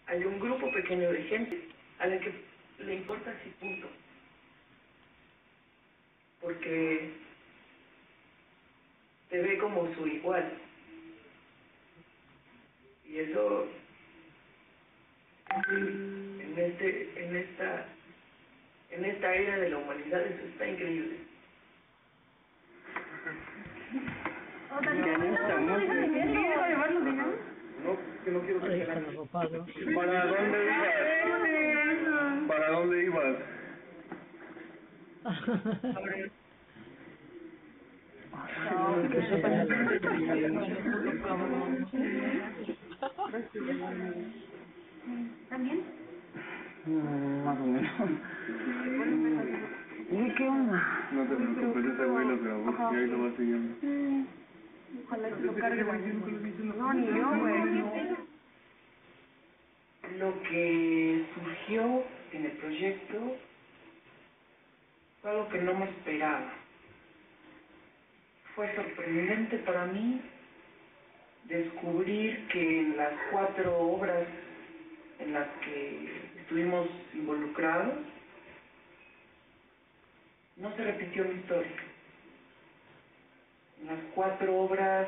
hay un grupo pequeño de gente a la que le importa ese punto, porque te ve como su igual, y eso en esta era de la humanidad, eso está increíble. No, que no quiero que ¿Para dónde ibas? ¿Para dónde ibas? ¿También? Más o menos. ¿Y qué onda? No te preocupes, ese güey lo grabó y ahí lo va siguiendo. Ojalá que lo cargue mañana. No, ni yo, güey. Lo que surgió en el proyecto fue algo que no me esperaba. Fue sorprendente para mí descubrir que en las 4 obras en las que estuvimos involucrados, no se repitió mi historia. En las 4 obras,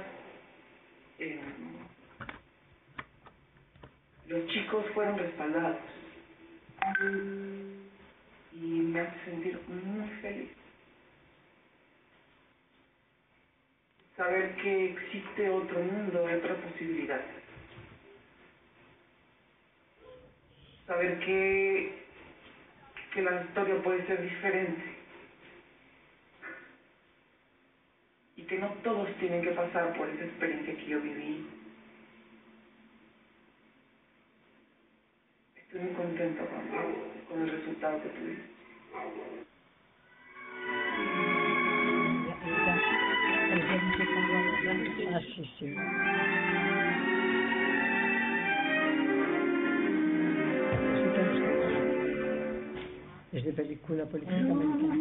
los chicos fueron respaldados y me hace sentir muy feliz saber que existe otro mundo, otra posibilidad, saber que la historia puede ser diferente y que no todos tienen que pasar por esa experiencia que yo viví. Estoy muy contento con el resultado que tuvimos. Ah, sí, sí. Es de película política americana.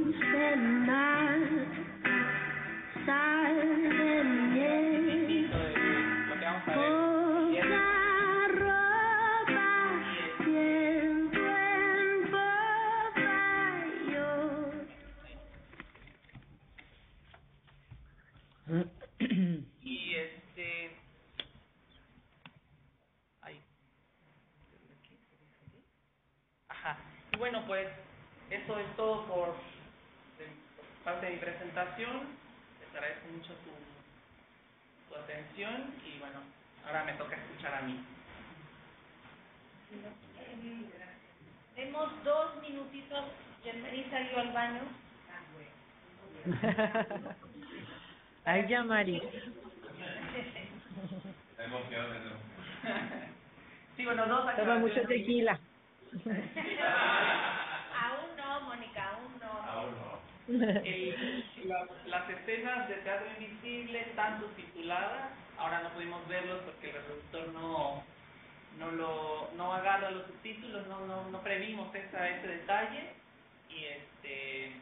Y ahí. Ajá. Y bueno, pues eso es todo por parte de mi presentación. Les agradezco mucho tu atención y bueno, ahora me toca escuchar a mí. Demos 2 minutitos. Germany salió al baño. Ahí ya, Mari. La emoción, Sí, bueno, 2 Toma aclaraciones. mucho tequila. Aún no, Mónica, aún no. Aún no. Las escenas de Teatro Invisible están subtituladas. Ahora no pudimos verlos porque el reproductor no agarra los subtítulos, no previmos ese detalle.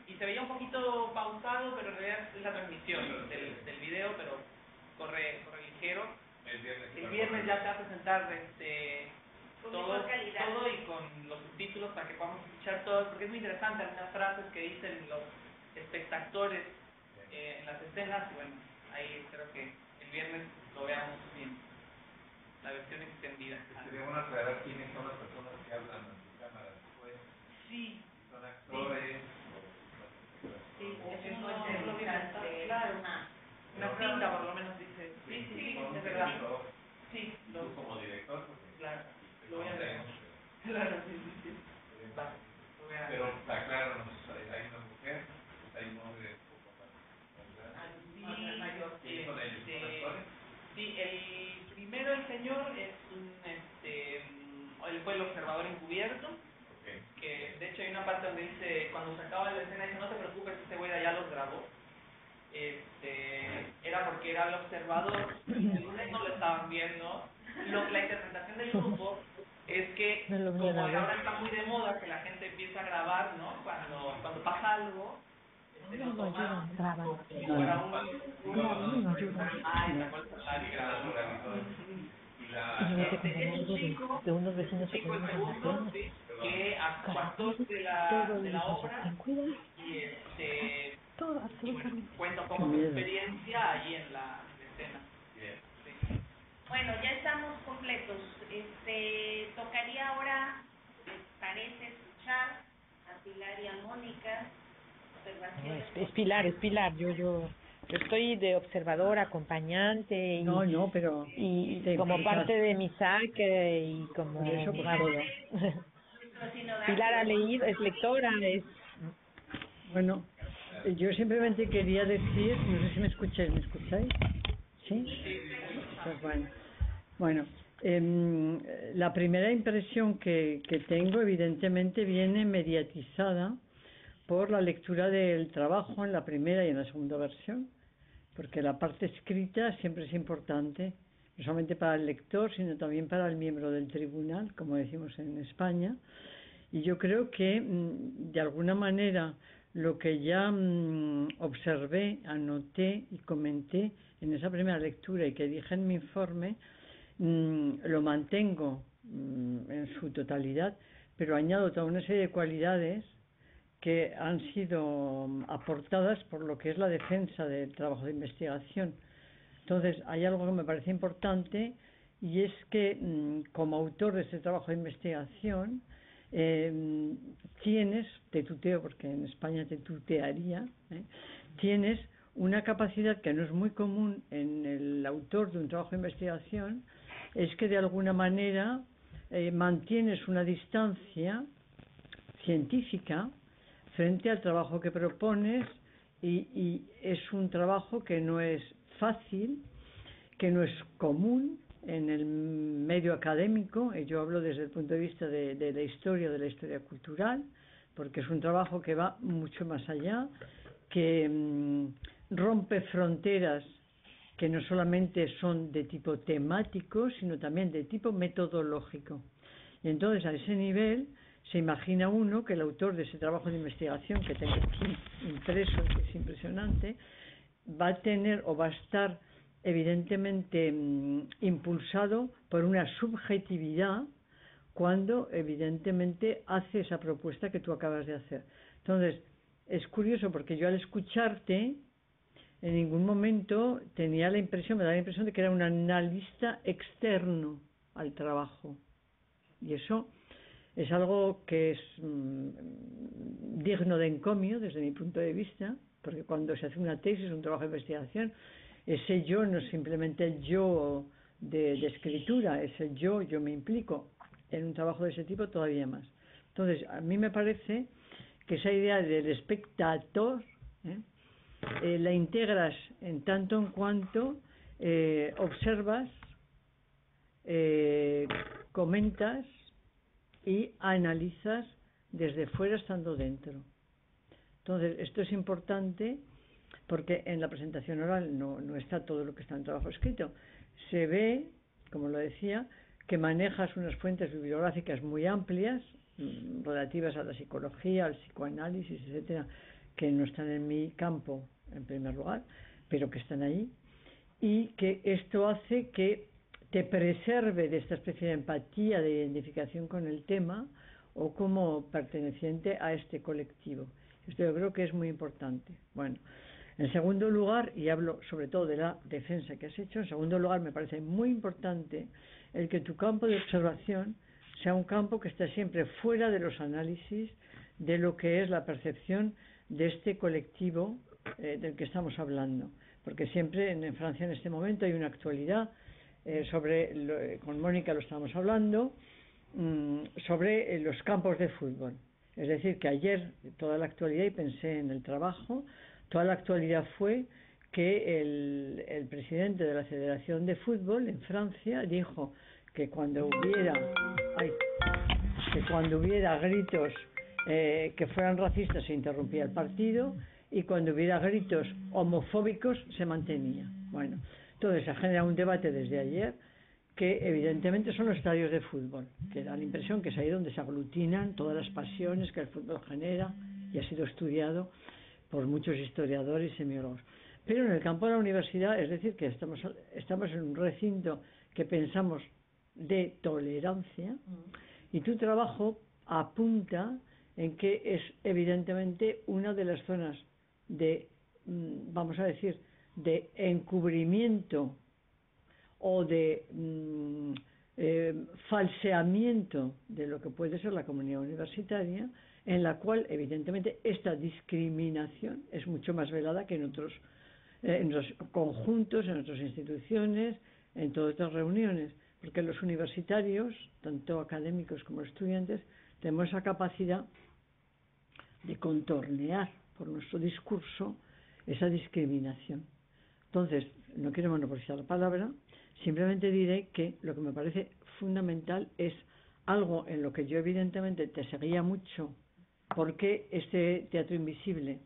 Y se veía un poquito pausado, pero en realidad es la transmisión del video, pero corre ligero. El viernes ya se va a presentar todo y con los subtítulos para que podamos escuchar todos, porque es muy interesante algunas frases que dicen los espectadores en las escenas. Bueno, ahí creo que el viernes lo veamos bien, la versión extendida. Sería bueno aclarar quiénes son las personas que hablan en su cámara después. Sí. ¿Son actores? Sí, eso no lo vi pensar, claro. Una cinta por lo menos dice. Sí, es verdad. Sí, Tú como director, claro, lo voy a ver. Claro, sí. Vale, lo voy a ver. Pero acláranos, hay una mujer, hay un hombre ¿quiénes son ellos? ¿Son actores? Sí, el primero, el señor, es él fue el observador encubierto. Que de hecho hay una parte donde dice, cuando se acaba la escena, dice, no te preocupes, este güey de allá los grabó. Era porque era el observador, ustedes no lo estaban viendo. La interpretación del grupo es que, como ahora está muy de moda que la gente empieza a grabar, ¿no? Cuando pasa algo, lo toman como si fuera un... Y la es un chico, de unos vecinos el segundo, ¿sí? Que actuó de la obra y bueno, cuenta un poco su experiencia ahí en la escena. Sí. Bueno, ya estamos completos. Tocaría ahora, ¿les parece escuchar a Pilar y a Mónica? Es Pilar, yo estoy de observador, acompañante pero y como parte de MISAC y como por eso, Pilar ha leído, es lectora, Bueno, yo simplemente quería decir, no sé si me escucháis? ¿Sí? Pues bueno, la primera impresión que tengo evidentemente viene mediatizada por la lectura del trabajo en la primera y en la segunda versión, porque la parte escrita siempre es importante, no solamente para el lector, sino también para el miembro del tribunal, como decimos en España, y yo creo que de alguna manera lo que ya observé, anoté y comenté en esa primera lectura y que dije en mi informe, lo mantengo en su totalidad, pero añado toda una serie de cualidades que han sido aportadas por lo que es la defensa del trabajo de investigación. Entonces, hay algo que me parece importante y es que como autor de este trabajo de investigación te tuteo porque en España te tutearía, tienes una capacidad que no es muy común en el autor de un trabajo de investigación, es que de alguna manera mantienes una distancia científica frente al trabajo que propones y es un trabajo que no es fácil, que no es común en el medio académico, y yo hablo desde el punto de vista de la historia cultural, porque es un trabajo que va mucho más allá, que rompe fronteras que no solamente son de tipo temático, sino también de tipo metodológico. Y entonces a ese nivel se imagina uno que el autor de ese trabajo de investigación que tengo aquí impreso, que es impresionante, va a tener o va a estar evidentemente impulsado por una subjetividad cuando evidentemente hace esa propuesta que tú acabas de hacer. Entonces, es curioso porque yo al escucharte en ningún momento me da la impresión de que era un analista externo al trabajo. Y eso es algo que es digno de encomio desde mi punto de vista, porque cuando se hace una tesis, un trabajo de investigación, ese yo no es simplemente el yo de escritura, es el yo me implico en un trabajo de ese tipo todavía más. Entonces, a mí me parece que esa idea del espectador la integras en tanto en cuanto observas, comentas y analizas desde fuera estando dentro. Entonces, esto es importante porque en la presentación oral no está todo lo que está en el trabajo escrito. Se ve, como lo decía, que manejas unas fuentes bibliográficas muy amplias relativas a la psicología, al psicoanálisis, etcétera, que no están en mi campo en primer lugar, pero que están ahí, y que esto hace que te preserve de esta especie de empatía, de identificación con el tema o como perteneciente a este colectivo. Esto yo creo que es muy importante. Bueno, en segundo lugar, y hablo sobre todo de la defensa que has hecho, en segundo lugar me parece muy importante el que tu campo de observación sea un campo que está siempre fuera de los análisis de lo que es la percepción de este colectivo del que estamos hablando, porque siempre en Francia en este momento hay una actualidad con Mónica lo estábamos hablando, sobre los campos de fútbol. Es decir, que ayer toda la actualidad, y pensé en el trabajo, toda la actualidad fue que el presidente de la Federación de Fútbol en Francia dijo que cuando hubiera gritos que fueran racistas se interrumpía el partido y cuando hubiera gritos homofóbicos se mantenía. Bueno, entonces se ha generado un debate desde ayer que evidentemente son los estadios de fútbol, que da la impresión que es ahí donde se aglutinan todas las pasiones que el fútbol genera y ha sido estudiado por muchos historiadores y semiólogos. Pero en el campo de la universidad, es decir, que estamos en un recinto que pensamos de tolerancia, y tu trabajo apunta en que es evidentemente una de las zonas de, vamos a decir, de encubrimiento o de falseamiento de lo que puede ser la comunidad universitaria, en la cual evidentemente esta discriminación es mucho más velada que en otros conjuntos, en otras instituciones, en todas estas reuniones, porque los universitarios, tanto académicos como estudiantes, tenemos esa capacidad de contornear por nuestro discurso esa discriminación. Entonces, no quiero monopolizar la palabra, simplemente diré que lo que me parece fundamental es algo en lo que yo evidentemente te seguía mucho, porque este Teatro Invisible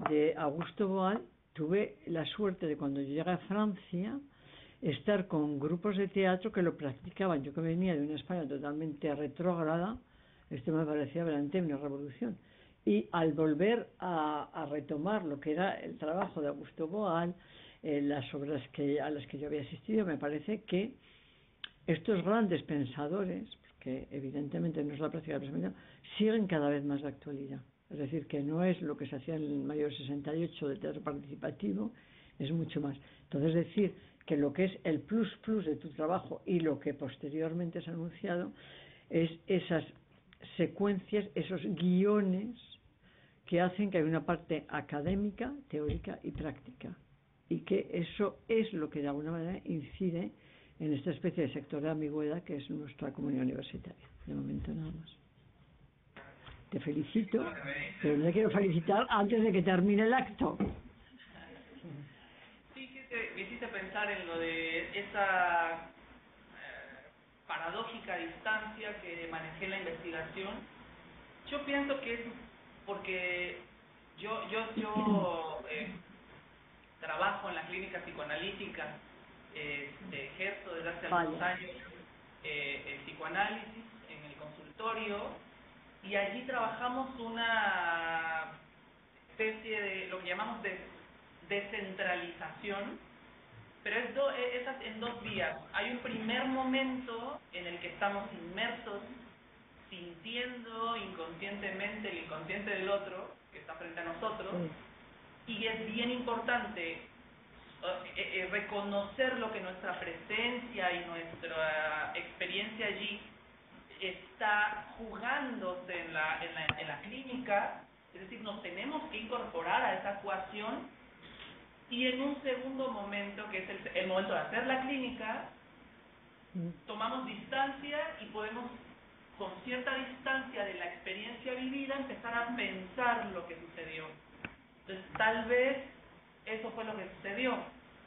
de Augusto Boal, tuve la suerte de cuando yo llegué a Francia estar con grupos de teatro que lo practicaban. Yo que venía de una España totalmente retrógrada, esto me parecía verdaderamente una revolución. Y al volver a retomar lo que era el trabajo de Augusto Boal, las obras a las que yo había asistido, me parece que estos grandes pensadores, porque evidentemente no es la práctica del pensamiento, siguen cada vez más de actualidad. Es decir, que no es lo que se hacía en el mayo 68 de teatro participativo, es mucho más. Entonces, decir que lo que es el plus de tu trabajo y lo que posteriormente se ha anunciado es esas secuencias, esos guiones que hacen que hay una parte académica, teórica y práctica, y que eso es lo que de alguna manera incide en esta especie de sector de ambigüedad que es nuestra comunidad universitaria. De momento nada más. Te felicito, pero no te quiero felicitar antes de que termine el acto. Sí, que me hiciste pensar en lo de esa paradójica distancia que manejé en la investigación. Yo pienso que es porque yo trabajo en la clínica psicoanalítica, ejerzo desde hace algunos años el psicoanálisis en el consultorio, y allí trabajamos una especie de lo que llamamos de descentralización, pero es en dos vías. Hay un primer momento en el que estamos inmersos, sintiendo inconscientemente el inconsciente del otro, que está frente a nosotros, y es bien importante reconocer lo que nuestra presencia y nuestra experiencia allí está jugándose en la clínica, es decir, nos tenemos que incorporar a esa ecuación, y en un segundo momento, que es el momento de hacer la clínica, tomamos distancia y podemos, con cierta distancia de la experiencia vivida, empezar a pensar lo que sucedió. Entonces, tal vez eso fue lo que sucedió,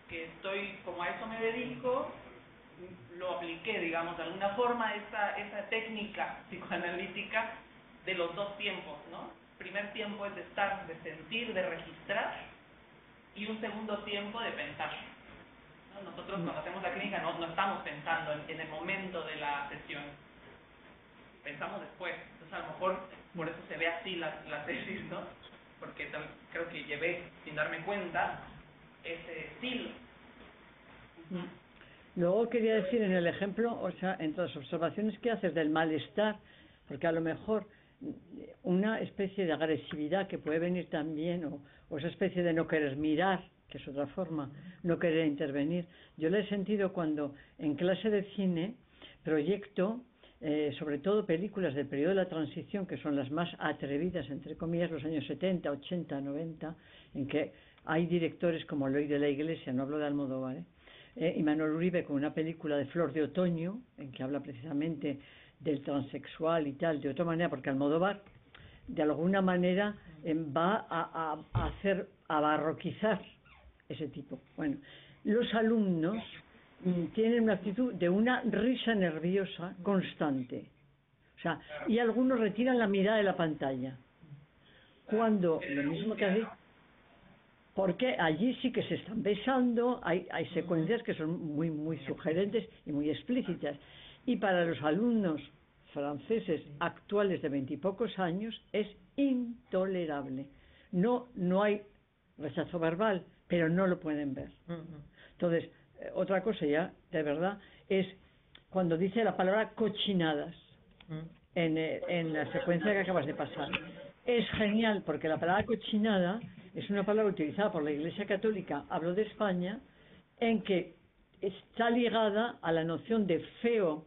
que como a eso me dedico, lo apliqué, digamos, de alguna forma esa técnica psicoanalítica de los dos tiempos, ¿no? El primer tiempo es de estar, de sentir, de registrar, y un segundo tiempo de pensar, ¿no? Nosotros cuando hacemos la clínica no estamos pensando en el momento de la sesión, pensamos después. Entonces a lo mejor por eso se ve así la tesis, ¿no? Porque creo que llevé, sin darme cuenta, ese estilo. Luego quería decir en el ejemplo, o sea, entre las observaciones que haces del malestar, porque a lo mejor una especie de agresividad que puede venir también, o esa especie de no querer mirar, que es otra forma, no querer intervenir. Yo lo he sentido cuando en clase de cine proyecto, sobre todo películas del periodo de la transición, que son las más atrevidas, entre comillas, los años 70, 80, 90, en que hay directores como Eloy de la Iglesia, no hablo de Almodóvar, y Manuel Uribe con una película de Flor de Otoño, en que habla precisamente del transexual y tal, de otra manera, porque Almodóvar de alguna manera va a barroquizar ese tipo. Bueno, los alumnos tienen una actitud de una risa nerviosa constante, o sea, y algunos retiran la mirada de la pantalla, cuando lo mismo que hace, porque allí sí que se están besando, hay secuencias que son muy sugerentes y muy explícitas, y para los alumnos franceses actuales de 20 y pocos años es intolerable. No hay rechazo verbal, pero no lo pueden ver. Entonces, otra cosa ya, de verdad, es cuando dice la palabra cochinadas en la secuencia que acabas de pasar. Es genial porque la palabra cochinada es una palabra utilizada por la Iglesia Católica, hablo de España, en que está ligada a la noción de feo,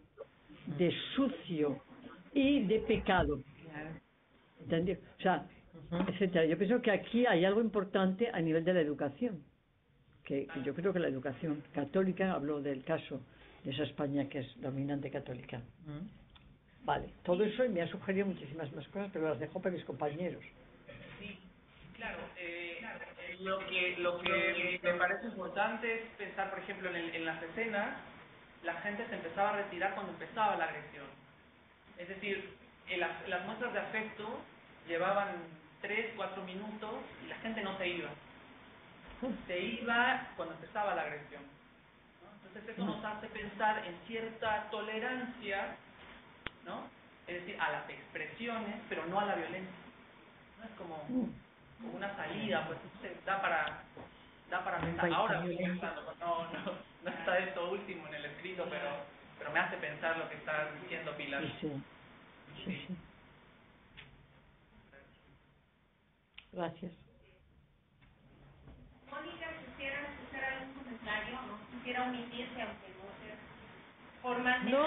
de sucio y de pecado. ¿Entendido? O sea, etcétera. Yo pienso que aquí hay algo importante a nivel de la educación, que yo creo que la educación católica, hablo del caso de esa España que es dominante católica. Vale, todo eso, y me ha sugerido muchísimas más cosas, pero las dejo para mis compañeros. Sí, claro. Lo que me parece importante es pensar, por ejemplo, en las escenas, la gente se empezaba a retirar cuando empezaba la agresión. Es decir, las muestras de afecto llevaban 3, 4 minutos y la gente no se iba. Se iba cuando empezaba la agresión, ¿no? Entonces eso nos hace pensar en cierta tolerancia, ¿no? Es decir, a las expresiones, pero no a la violencia. No es como una salida, pues da para pensar. Ahora estoy pensando, pues, no está esto último en el escrito, pero me hace pensar lo que está diciendo Pilar. Sí. Gracias. Mónica, quisiera hacer algún comentario, no quisiera omitirse, aunque no sea formalmente. No,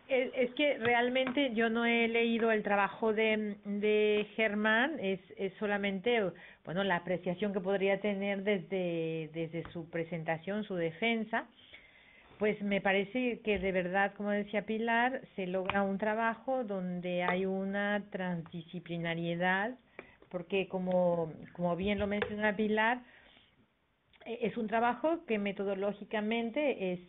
es que realmente yo no he leído el trabajo de Germán, es solamente, bueno, la apreciación que podría tener desde su presentación, su defensa. Pues me parece que de verdad, como decía Pilar, se logra un trabajo donde hay una transdisciplinariedad, porque como bien lo menciona Pilar, es un trabajo que metodológicamente es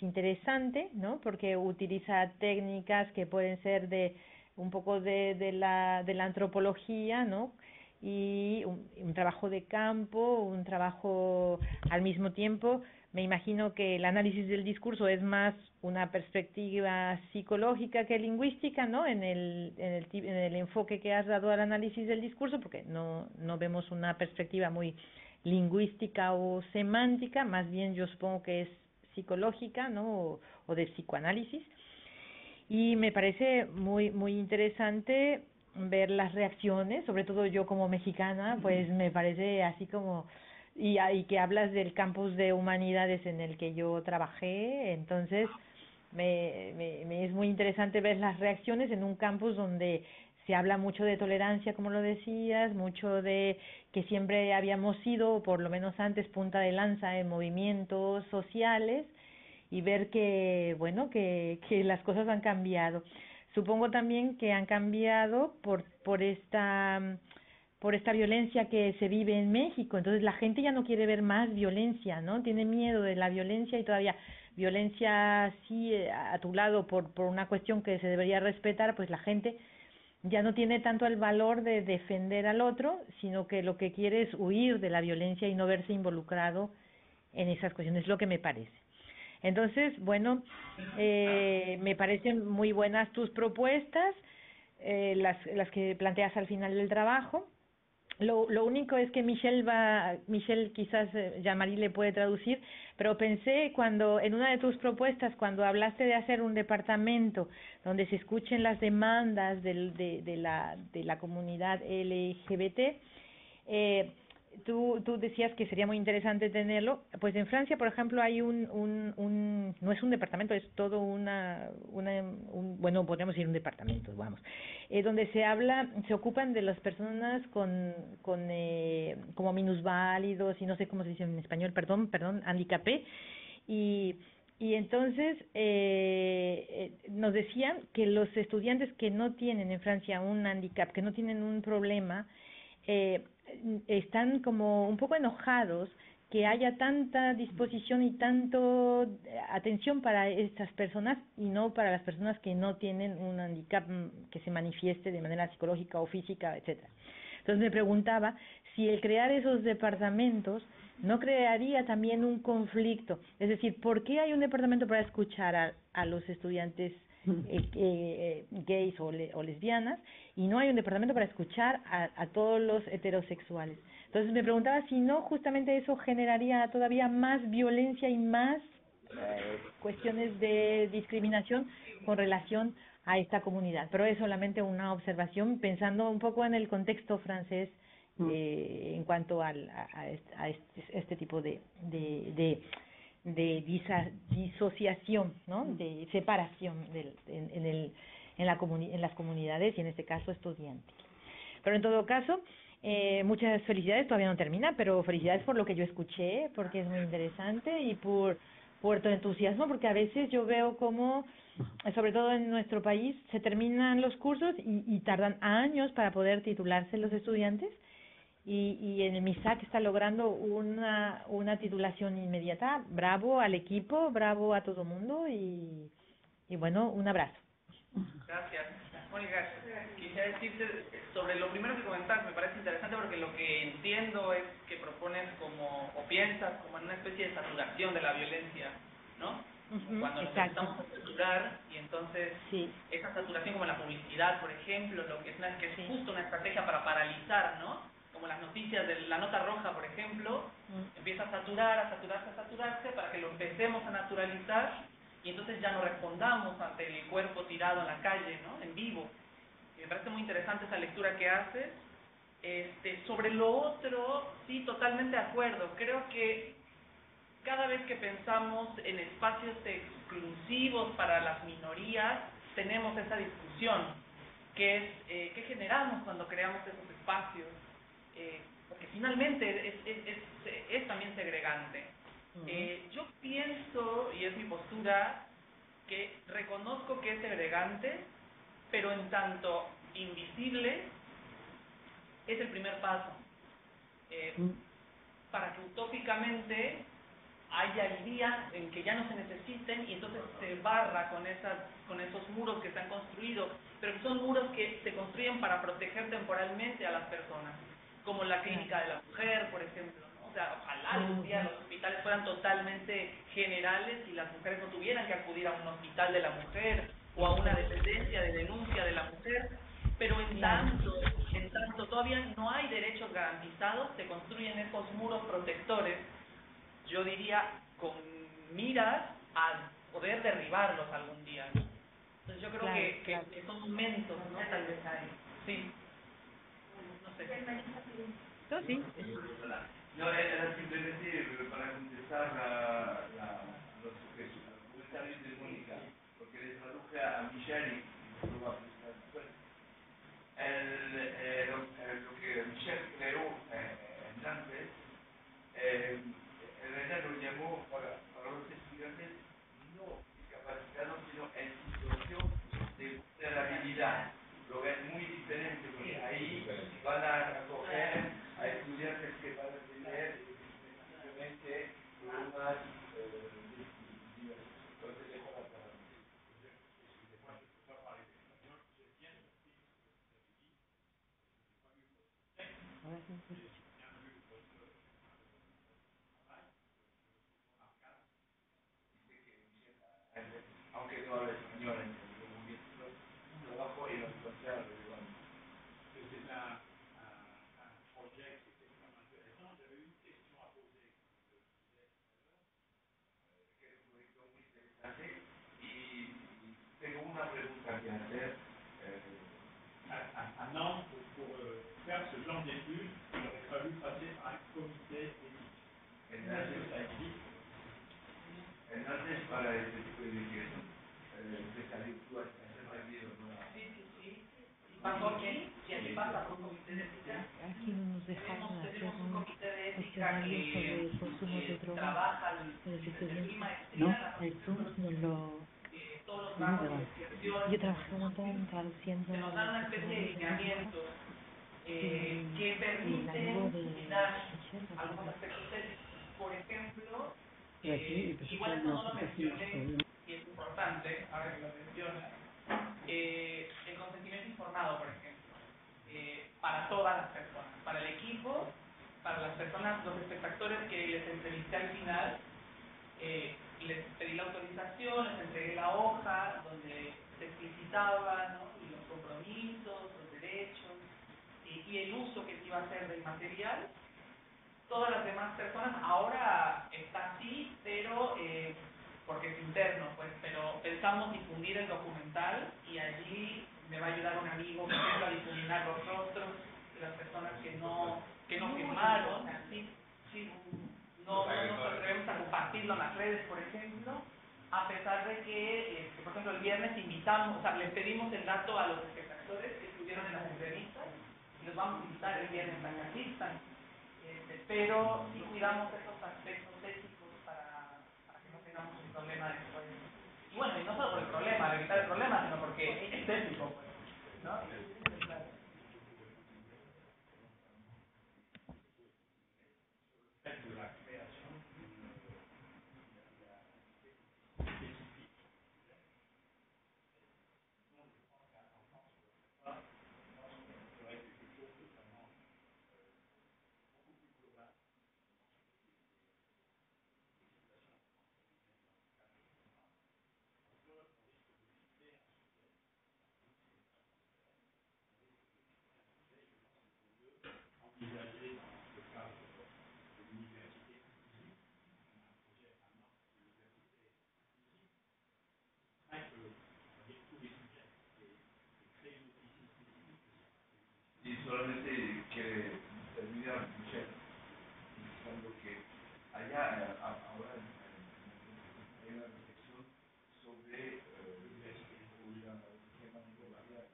interesante, ¿no? Porque utiliza técnicas que pueden ser de un poco de la antropología, ¿no? Y un trabajo de campo, un trabajo al mismo tiempo. Me imagino que el análisis del discurso es más una perspectiva psicológica que lingüística, ¿no? En el enfoque que has dado al análisis del discurso, porque no vemos una perspectiva muy lingüística o semántica, más bien yo supongo que es psicológica, ¿no? O de psicoanálisis. Y me parece muy interesante ver las reacciones, sobre todo yo como mexicana, pues me parece así como y que hablas del campus de humanidades en el que yo trabajé, entonces me es muy interesante ver las reacciones en un campus donde se habla mucho de tolerancia, como lo decías, mucho de que siempre habíamos sido, por lo menos antes, punta de lanza en movimientos sociales, y ver que, bueno, que las cosas han cambiado. Supongo también que han cambiado por esta violencia que se vive en México. Entonces la gente ya no quiere ver más violencia, ¿no? Tiene miedo de la violencia, y todavía violencia así a tu lado por una cuestión que se debería respetar, pues la gente ya no tiene tanto el valor de defender al otro, sino que lo que quiere es huir de la violencia y no verse involucrado en esas cuestiones, es lo que me parece. Entonces, bueno, me parecen muy buenas tus propuestas, las que planteas al final del trabajo. Lo único es que Michelle quizás Jean-Marie le puede traducir, pero pensé cuando en una de tus propuestas, cuando hablaste de hacer un departamento donde se escuchen las demandas de la comunidad LGBT, tú decías que sería muy interesante tenerlo. Pues en Francia, por ejemplo, hay no es un departamento, es todo bueno, podríamos decir un departamento, vamos, donde se ocupan de las personas con como minusválidos, y no sé cómo se dice en español, perdón, handicapé, y entonces nos decían que los estudiantes que no tienen en Francia un handicap, que no tienen un problema, están como un poco enojados que haya tanta disposición y tanto atención para estas personas y no para las personas que no tienen un handicap que se manifieste de manera psicológica o física, etcétera. Entonces me preguntaba si el crear esos departamentos no crearía también un conflicto, es decir, ¿por qué hay un departamento para escuchar a los estudiantes gays o lesbianas, y no hay un departamento para escuchar a todos los heterosexuales? Entonces me preguntaba si no justamente eso generaría todavía más violencia y más cuestiones de discriminación con relación a esta comunidad. Pero es solamente una observación pensando un poco en el contexto francés en cuanto a este tipo de disociación, ¿no? De separación en las comunidades y en este caso estudiantil. Pero en todo caso, muchas felicidades, todavía no termina, pero felicidades por lo que yo escuché, porque es muy interesante y por tu entusiasmo, porque a veces yo veo como, sobre todo en nuestro país, se terminan los cursos y tardan años para poder titularse los estudiantes. Y en el MISAC está logrando una titulación inmediata. Bravo al equipo, bravo a todo el mundo y bueno, un abrazo. Gracias. Mónica, quisiera decirte sobre lo primero que comentaste, me parece interesante porque lo que entiendo es que propones o piensas como en una especie de saturación de la violencia, ¿no? Cuando nos empezamos a saturar y entonces esa saturación como la publicidad, por ejemplo, lo que es justo una estrategia para paralizar, ¿no? Como las noticias de la nota roja, por ejemplo, empieza a saturarse para que lo empecemos a naturalizar y entonces ya no respondamos ante el cuerpo tirado en la calle, ¿no? En vivo. Y me parece muy interesante esa lectura que haces. Sobre lo otro, sí, totalmente de acuerdo. Creo que cada vez que pensamos en espacios exclusivos para las minorías, tenemos esa discusión, que es ¿qué generamos cuando creamos esos espacios? Porque finalmente es también segregante. Yo pienso, y es mi postura, que reconozco que es segregante, pero en tanto invisible, es el primer paso. Para que utópicamente haya el día en que ya no se necesiten y entonces se barra con esos muros que se han construido, pero que son muros que se construyen para proteger temporalmente a las personas, como la clínica de la mujer, por ejemplo, ¿no? O sea, ojalá algún día los hospitales fueran totalmente generales y las mujeres no tuvieran que acudir a un hospital de la mujer o a una dependencia de denuncia de la mujer, pero en tanto todavía no hay derechos garantizados, se construyen esos muros protectores, yo diría, con miras a poder derribarlos algún día. Entonces yo creo que son momentos, ¿no? Tal vez hay. Sí. No sé. ¿Tú sí? No, era simplemente para contestar a los comentarios de Mónica, porque le traduje a Michelle y lo va a presentar después. Lo que Michelle creó en Nantes, en realidad lo llamó para los estudiantes no discapacitados, sino en situación de vulnerabilidad, lo que es muy diferente, porque ahí van a acoger a estudiantes que van a tener simplemente problemas diversos. Entonces, dejo la palabra. Aunque no habla español, un trabajo y lo encontré a lo igual. C'est un projet qui est extrêmement intéressant. J'avais une question à poser, que es un proyecto muy interesante, y tengo una pregunta que hacer. À Nantes, pour faire ce genre d'études, il aurait fallu passer par un comité éthique. En Nantes, para este tipo de educación, de salir tú a Sí. Pasó aquí, y aquí pasa por un comité de ética. Aquí no nos dejaron hacer un comité de ética sobre el consumo de drogas trabaja de los estudiantes. no, eso no lo... todos los ramos de investigación. Yo trabajé un montón traduciendo... Se nos da una especie de lineamiento que permite dar algunos aspectos éticos. Por ejemplo, igual esto no lo mencioné, y es importante, ahora que lo menciona, el consentimiento informado, por ejemplo, para todas las personas, para el equipo, para las personas, los espectadores que les entrevisté al final, les pedí la autorización, les entregué la hoja donde se explicitaban, ¿no? Los compromisos, los derechos y el uso que se iba a hacer del material. Todas las demás personas, ahora está así, pero porque es interno, pues, pero pensamos difundir el documental y allí me va a ayudar un amigo, por ejemplo, a difuminar los rostros de las personas que no firmaron, así, sí, no nos atrevemos a compartirlo en las redes, por ejemplo, a pesar de que, por ejemplo, el viernes invitamos, o sea, les pedimos el dato a los espectadores que estuvieron en las entrevistas y los vamos a invitar el viernes a que asistan, pero sí cuidamos esos aspectos éticos para que no tengamos un problema después. Y bueno, y no solo por el problema, evitar el problema, sino porque es ético, pues, ¿no? Y solamente quiere terminar, Michelle, diciendo que allá ahora hay una reflexión sobre una tema global,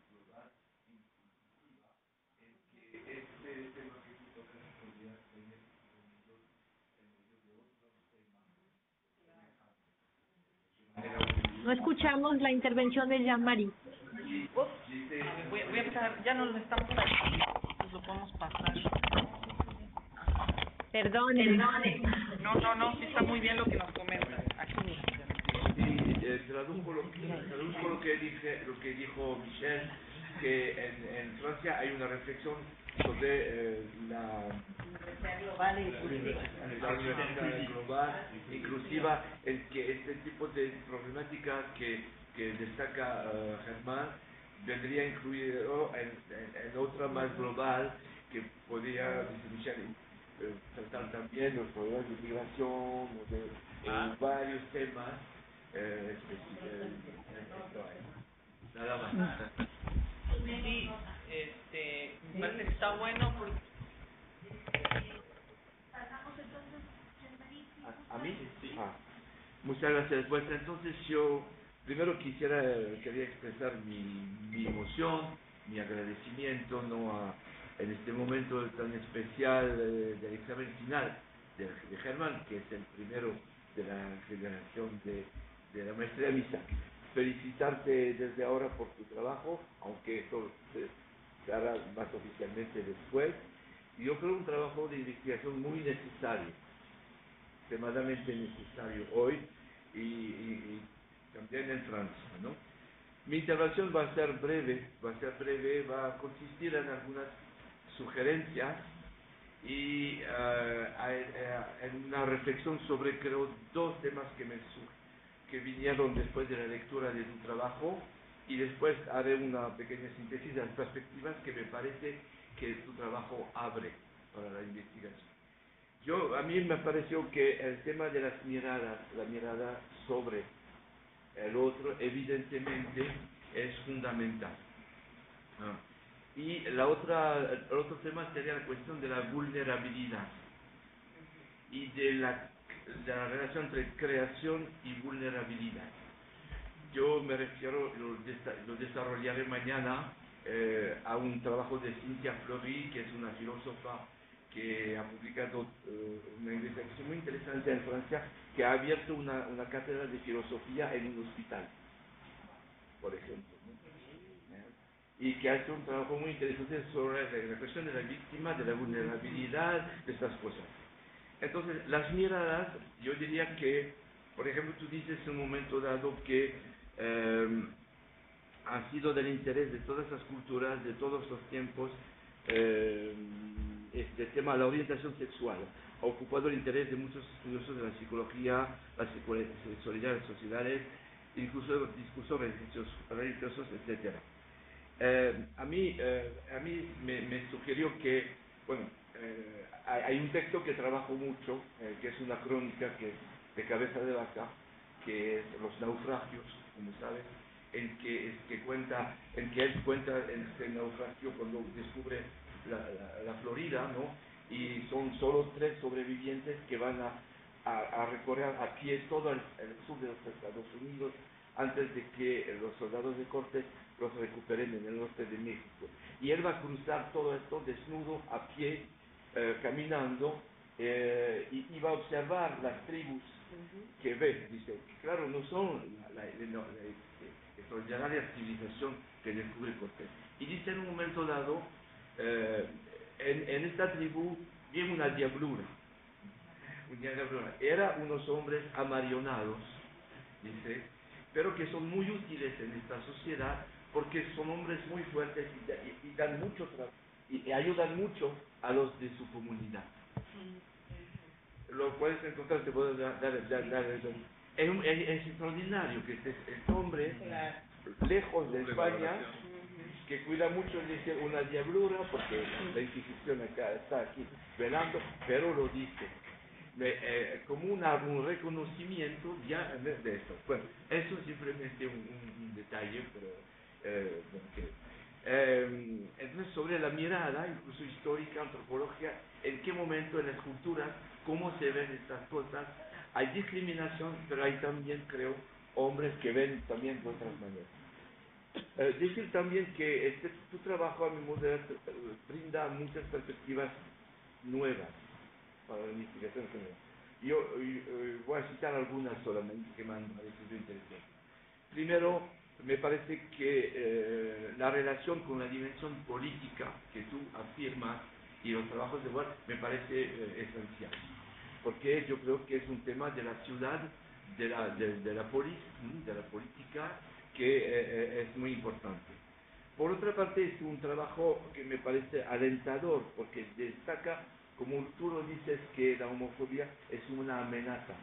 inclusiva, en que este tema que tú tocas podría tener en medio de otros temas. No escuchamos la intervención de Jean-Marie. Voy a empezar, ya no lo estamos aquí, pues lo podemos pasar. Perdone. No, sí está muy bien lo que nos comentas. Aquí mismo. Sí, traduzco lo que dijo Michel, que en Francia hay una reflexión sobre la universidad global inclusiva, en que este tipo de problemática que destaca Germán vendría incluido en otra más global que podría, dice Michel, tratar también los problemas de migración o de varios temas nada más. Sí, me parece que está bueno porque... ¿A mí? Sí. Muchas gracias. Pues entonces yo primero quería expresar mi emoción, mi agradecimiento en este momento tan especial del examen final de Germán, que es el primero de la generación de la maestría mixta. Felicitarte desde ahora por tu trabajo, aunque esto se hará más oficialmente después. Y yo creo un trabajo de investigación muy necesario, extremadamente necesario hoy y también en Francia, ¿no? Mi intervención va a ser breve, va a consistir en algunas sugerencias y en una reflexión sobre, creo, dos temas que vinieron después de la lectura de tu trabajo, y después haré una pequeña síntesis de las perspectivas que me parece que tu trabajo abre para la investigación. A mí me pareció que el tema de las miradas, la mirada sobre el otro, evidentemente es fundamental. Y el otro tema sería la cuestión de la vulnerabilidad y de la relación entre creación y vulnerabilidad. Yo me refiero, lo desarrollaré mañana a un trabajo de Cynthia Fleury, que es una filósofa que ha publicado una investigación muy interesante en Francia, que ha abierto una cátedra de filosofía en un hospital, por ejemplo, ¿no? Y que ha hecho un trabajo muy interesante sobre la cuestión de la víctima, de la vulnerabilidad, de estas cosas. Entonces, las miradas, yo diría que, por ejemplo, tú dices en un momento dado que ha sido del interés de todas las culturas, de todos los tiempos, este tema, la orientación sexual, ha ocupado el interés de muchos estudiosos de la psicología, la sexualidad de las sociedades, incluso los discursos religiosos, etc. A mí me sugirió que, bueno, hay un texto que trabajo mucho, que es una crónica de Cabeza de Vaca, que es Los naufragios, como sabes, en que él cuenta en este naufragio cuando descubre la Florida, ¿no? Y son solo 3 sobrevivientes que van a recorrer a pie todo el sur de los Estados Unidos antes de que los soldados de Cortés los recuperen en el norte de México. Y él va a cruzar todo esto desnudo, a pie, caminando, y va a observar las tribus que ve. Dice, claro, no son la extraordinaria civilización que descubre Cortés. Y dice en un momento dado, en esta tribu viene una diablura. Eran unos hombres amarionados, dice, pero que son muy útiles en esta sociedad porque son hombres muy fuertes y dan mucho trabajo y ayudan mucho a los de su comunidad. Lo puedes encontrar, te puedo dar es extraordinario que este hombre, lejos de España, que cuida mucho de una diablura, porque la Inquisición acá está aquí velando, pero lo dice. Como un reconocimiento ya de esto. Bueno, eso es simplemente un detalle, pero entonces sobre la mirada, incluso histórica, antropológica, en qué momento en las culturas, cómo se ven estas cosas, hay discriminación, pero hay también, creo, hombres que ven también de otras maneras. Decir también que tu trabajo a mi modo brinda muchas perspectivas nuevas para la investigación general. Yo voy a citar algunas solamente que me han parecido interesantes. Primero, me parece que la relación con la dimensión política que tú afirmas y los trabajos de Ward me parece esencial, porque yo creo que es un tema de la ciudad, de la polis, de la política, que es muy importante. Por otra parte, es un trabajo que me parece alentador, porque destaca, como tú lo dices, que la homofobia es una amenaza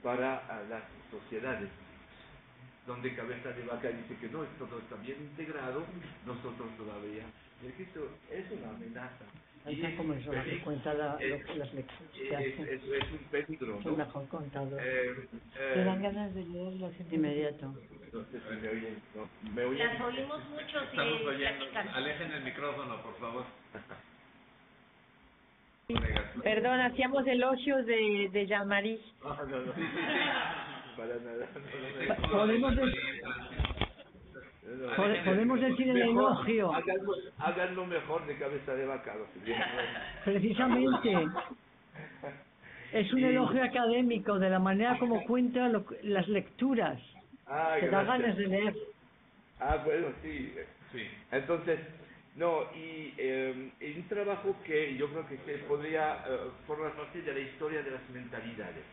para las sociedades, donde Cabeza de Vaca dice que no, todo está bien integrado, nosotros todavía. Esto es una amenaza. Y es como eso, que cuenta las lecciones que hace. Es un peligro, ¿no? Es mejor contado. Te dan ganas de leerlo Inmediato. No sé si me oyen, ¿no? ¿Me oyen? Las oímos mucho si Estamos oyendo. platican. Alejen el micrófono, por favor. Perdón, hacíamos elogios de Jean-Marie. Ah, no. Para nada. Podemos decir el elogio. Háganlo mejor de Cabeza de Vaca. Precisamente. Es un elogio académico de la manera como cuenta las lecturas. Te da ganas de leer. Bueno, sí. Entonces, no, y un trabajo que yo creo que se podría formar parte de la historia de las mentalidades.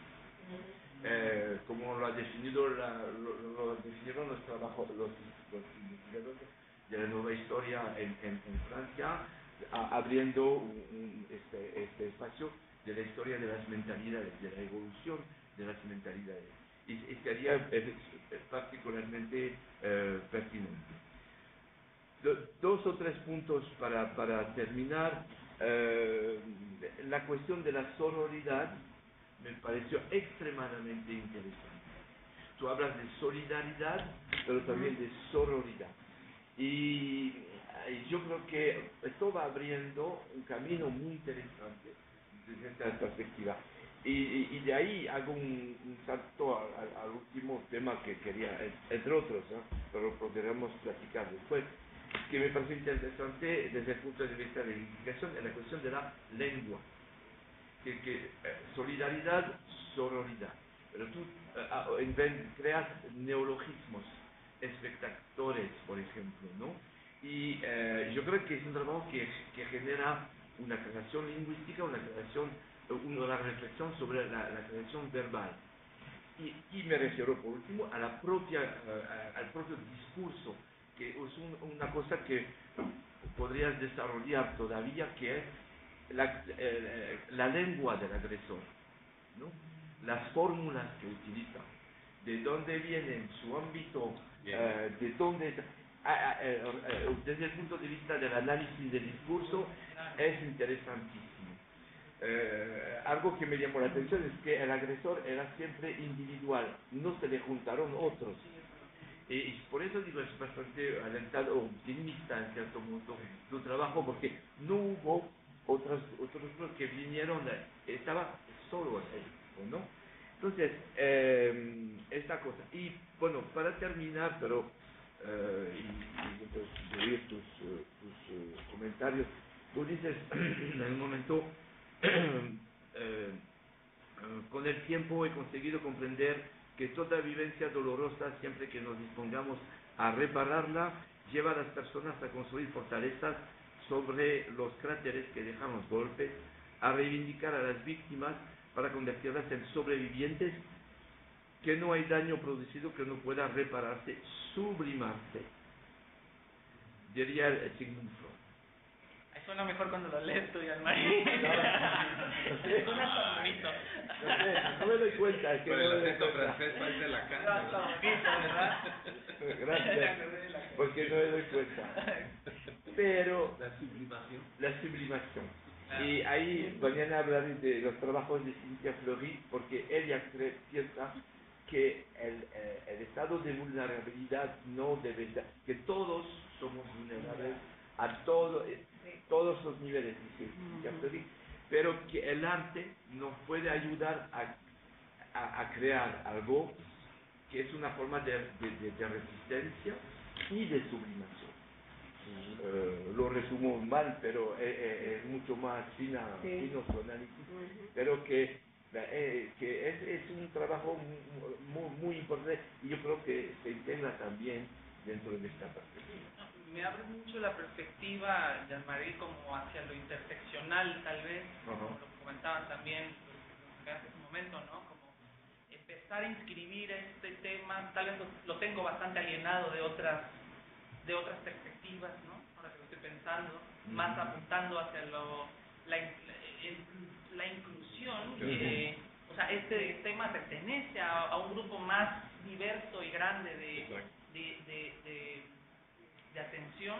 Como lo definieron los trabajos, los investigadores de la nueva historia en Francia, abriendo este espacio de la historia de las mentalidades, de la evolución de las mentalidades. Y sería particularmente pertinente. 2 o 3 puntos para terminar. La cuestión de la sororidad me pareció extremadamente interesante. Tú hablas de solidaridad, pero también de sororidad. Y yo creo que esto va abriendo un camino muy interesante desde esta perspectiva. Y de ahí hago un salto al último tema que quería, entre otros, pero podremos platicar después, que me parece interesante desde el punto de vista de la investigación, en la cuestión de la lengua. Solidaridad, sororidad. Pero tú creas neologismos, espectadores, por ejemplo, ¿no? Y yo creo que es un trabajo que genera una creación lingüística, una reflexión sobre la creación verbal. Y me refiero, por último, al propio discurso, que es una cosa que podrías desarrollar todavía, que es la lengua del agresor, ¿no? Las fórmulas que utiliza, de dónde vienen, su ámbito, de dónde, desde el punto de vista del análisis del discurso, es interesantísimo. algo que me llamó la atención es que el agresor era siempre individual, no se le juntaron otros. Y por eso digo, es bastante alentado, optimista en cierto modo tu trabajo, porque no hubo otros que vinieron, estaba solo él, ¿no? Entonces, esta cosa. Y bueno, para terminar, pero y oír tus comentarios, tú dices en un momento, con el tiempo he conseguido comprender que toda vivencia dolorosa, siempre que nos dispongamos a repararla, lleva a las personas a construir fortalezas sobre los cráteres que dejamos golpes, a reivindicar a las víctimas para convertirlas en sobrevivientes, que no hay daño producido que no pueda repararse, sublimarse, diría el Sigmund Freud. Suena mejor cuando lo lees tú, Jean-Marie. Suena tan bonito. No me doy cuenta. Es que Por no el me doy acento cuenta. francés parece la Suena cara. tan bonito, ¿verdad? Gracias, porque no me doy cuenta. Pero La sublimación. la sublimación. Y ahí mañana hablaré de los trabajos de Cynthia Fleury, porque ella piensa que el estado de vulnerabilidad no debe ser, que todos somos vulnerables a todos los niveles, dice Cynthia Fleury, pero que el arte nos puede ayudar a crear algo que es una forma de resistencia y de sublimación. Lo resumo mal, pero es mucho más fino su análisis, pero que es un trabajo muy importante, y yo creo que se integra también dentro de esta perspectiva. Me abre mucho la perspectiva, Jean-Marie, como hacia lo interseccional, tal vez, como lo que comentaban también hace un momento, ¿no? Como empezar a inscribir este tema, tal vez lo tengo bastante alienado de otras perspectivas, ¿no? Ahora que lo estoy pensando, más apuntando hacia la inclusión, o sea, este tema pertenece a un grupo más diverso y grande de atención,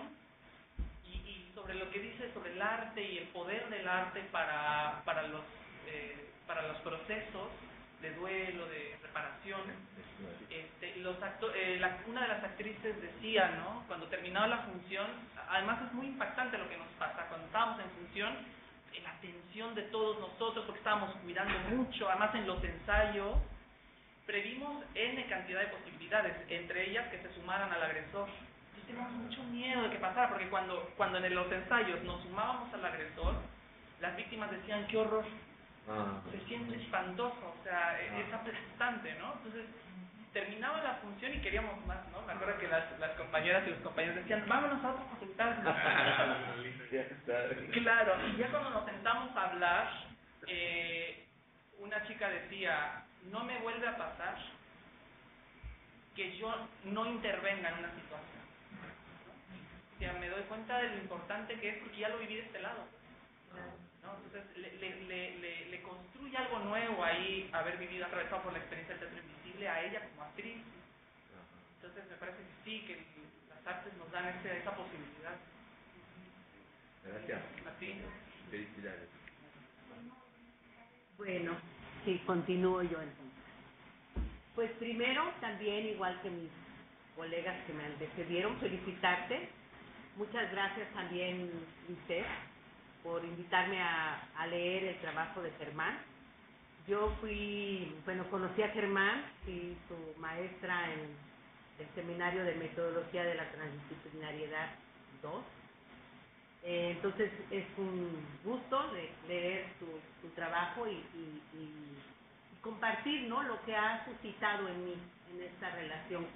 y sobre lo que dice sobre el arte y el poder del arte para los procesos de duelo, de reparación. Una de las actrices decía, ¿no? Cuando terminaba la función, además es muy impactante lo que nos pasa cuando estábamos en función, la atención de todos nosotros, porque estábamos cuidando mucho, además en los ensayos previmos N cantidad de posibilidades, entre ellas que se sumaran al agresor. Entonces teníamos mucho miedo de que pasara, porque cuando en los ensayos nos sumábamos al agresor, las víctimas decían, qué horror, se siente espantoso, o sea, es aplastante, ¿no? Entonces terminaba la función y queríamos más, ¿no? Me acuerdo que las compañeras y los compañeros decían, vámonos a otro consultar. Claro, y ya cuando nos sentamos a hablar, una chica decía, no me vuelve a pasar que yo no intervenga en una situación. O sea, me doy cuenta de lo importante que es, porque ya lo viví de este lado, ¿no? Entonces le construye algo nuevo ahí, haber vivido, atravesado por la experiencia del teatro invisible, a ella como actriz. Entonces me parece que sí, que las artes nos dan esa posibilidad. Gracias. A ti. Felicidades. Bueno, sí, continúo yo entonces. Pues primero, también, igual que mis colegas que me antecedieron, felicitarte. Muchas gracias también, Lisette, por invitarme a leer el trabajo de Germán. Yo conocí a Germán, fui su maestra en el Seminario de Metodología de la Transdisciplinariedad 2. Entonces es un gusto de leer tu trabajo y compartir, ¿no?, lo que ha suscitado en mí, en esta relación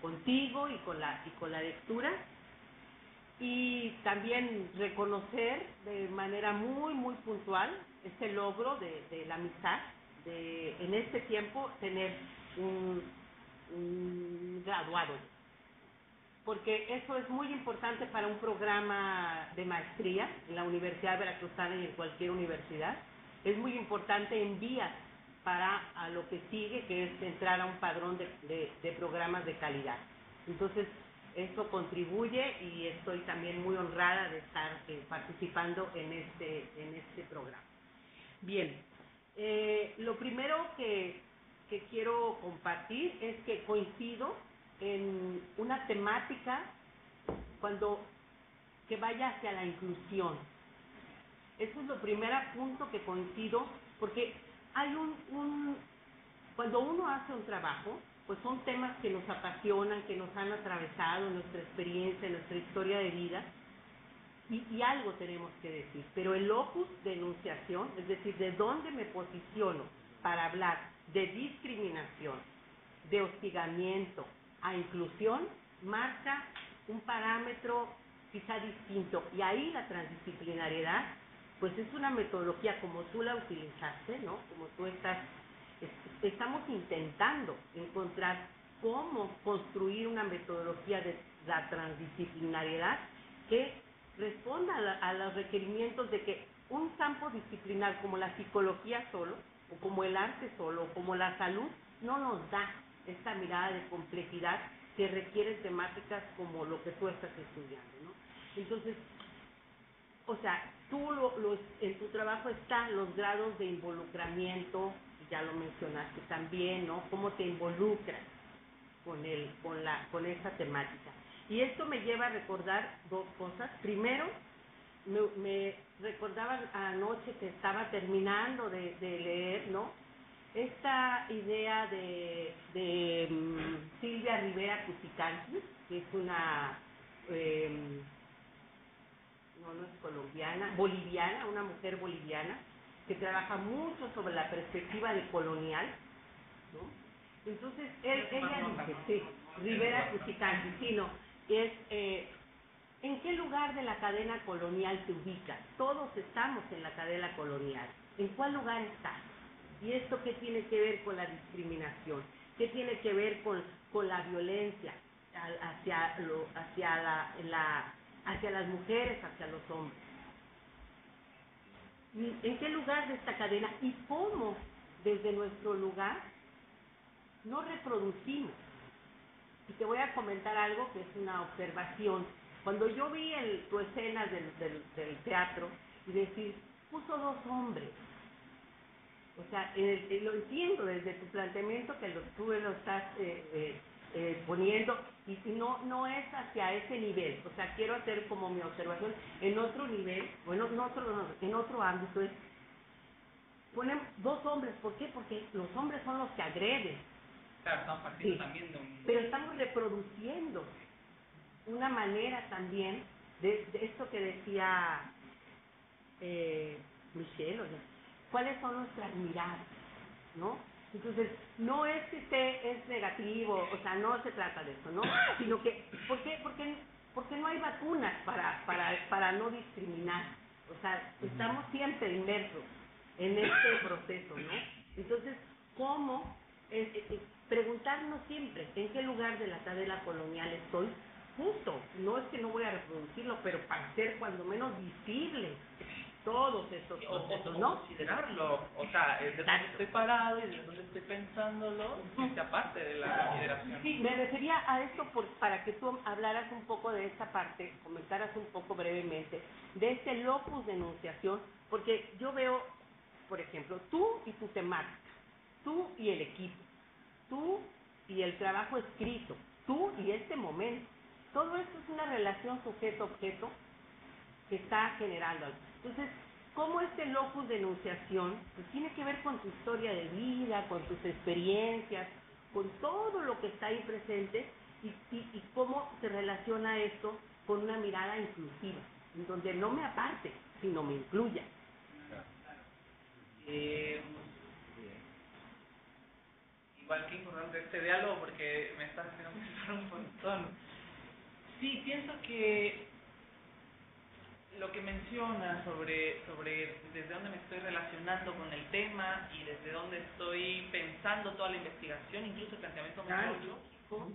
contigo y con la lectura. Y también reconocer de manera muy, muy puntual este logro de la amistad, de en este tiempo tener un graduado, porque eso es muy importante para un programa de maestría en la Universidad Veracruzana y en cualquier universidad. Es muy importante en vías para a lo que sigue, que es entrar a un padrón de programas de calidad. Entonces, eso contribuye, y estoy también muy honrada de estar participando en este programa. Bien, lo primero que quiero compartir es que coincido en una temática que vaya hacia la inclusión. Eso es lo primer punto que coincido, porque hay cuando uno hace un trabajo, pues son temas que nos apasionan, que nos han atravesado en nuestra experiencia, en nuestra historia de vida, y algo tenemos que decir. Pero el opus de enunciación, es decir, de dónde me posiciono para hablar de discriminación, de hostigamiento a inclusión, marca un parámetro quizá distinto. Y ahí la transdisciplinariedad, pues es una metodología como tú la utilizaste, ¿no? Como tú estamos intentando encontrar cómo construir una metodología de la transdisciplinariedad que responda a los requerimientos de que un campo disciplinar como la psicología solo, o como el arte solo, o como la salud, no nos da esta mirada de complejidad que requieren temáticas como lo que tú estás estudiando, ¿no? Entonces, o sea, en tu trabajo están los grados de involucramiento, ya lo mencionaste también, ¿no? Cómo te involucras con esta temática. Y esto me lleva a recordar dos cosas. Primero, me recordaba anoche que estaba terminando de leer, ¿no? Esta idea de Silvia Rivera Cusicanqui, que es una, no es colombiana, boliviana, una mujer boliviana, que trabaja mucho sobre la perspectiva de colonial, ¿no? Entonces, ella dice, sí, Rivera Cusicanqui, sí, no, es, ¿en qué lugar de la cadena colonial te ubicas? Todos estamos en la cadena colonial. ¿En cuál lugar estás? ¿Y esto qué tiene que ver con la discriminación? ¿Qué tiene que ver con la violencia hacia las mujeres, hacia los hombres? ¿En qué lugar de esta cadena y cómo desde nuestro lugar no reproducimos? Y te voy a comentar algo que es una observación. Cuando yo vi tu escena del teatro y decir, puso dos hombres, o sea, lo entiendo desde tu planteamiento que tú lo estás poniendo y no es hacia ese nivel. O sea, quiero hacer como mi observación en otro nivel, bueno, en otro ámbito, es ponen dos hombres. ¿Por qué? Porque los hombres son los que agreden. Claro, estamos partiendo también de un... Pero estamos reproduciendo una manera también de esto que decía Michelle, ¿no? ¿Cuáles son nuestras miradas? ¿No? Entonces, no es que es negativo, o sea, no se trata de eso, ¿no? Sino que, ¿por qué? Porque no hay vacunas para no discriminar. O sea, estamos siempre inmersos en este proceso, ¿no? Entonces, ¿cómo? Preguntarnos siempre, ¿en qué lugar de la cadena colonial estoy? Justo, no es que no voy a reproducirlo, pero para ser cuando menos visible todos estos procesos, ¿no? Considerarlo, o sea, desde donde estoy parado y desde donde estoy pensándolo, que sea parte de la consideración. Sí, me refería a esto para que tú hablaras un poco de esta parte, comentaras un poco brevemente de este locus de enunciación, porque yo veo, por ejemplo, tú y tu temática, tú y el equipo, tú y el trabajo escrito, tú y este momento. Todo esto es una relación sujeto-objeto que está generando algo. Entonces, ¿cómo este locus de enunciación pues, tiene que ver con tu historia de vida, con tus experiencias, con todo lo que está ahí presente y cómo se relaciona esto con una mirada inclusiva, en donde no me aparte, sino me incluya? Igual que importante este diálogo porque me está haciendo pensar un montón. Sí, pienso que lo que menciona sobre desde dónde me estoy relacionando con el tema y desde dónde estoy pensando toda la investigación, incluso el planteamiento metodológico,